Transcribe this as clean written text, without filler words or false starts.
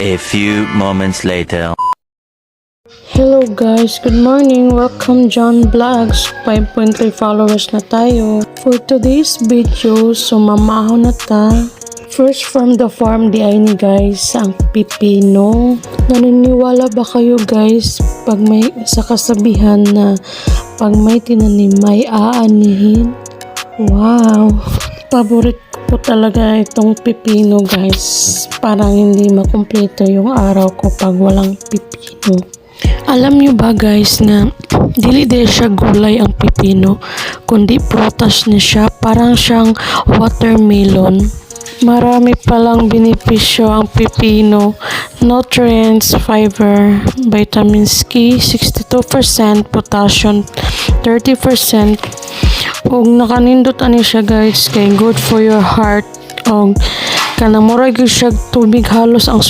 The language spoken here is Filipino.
A few moments later. Hello guys, good morning. Welcome John Vlogs. 5.3 followers na tayo. For today's video, sumamaho na ta. First from the farm di ay ni guys, ang pipino. Naniniwala ba kayo guys pag may sa kasabihan na pag may tinanim may aanihin? Wow! Paborit ko talaga itong pipino guys. Parang hindi makumpleto yung araw ko pag walang pipino. Alam nyo ba guys na dili din siya gulay ang pipino, kundi prutas niya siya, parang siyang watermelon. Marami palang benepisyo ang pipino. Nutrients, fiber, vitamins K, 62%, potassium, 30%. Og nakanindot ani siya guys, kay good for your heart. Og kanang murag siya tubig halos ang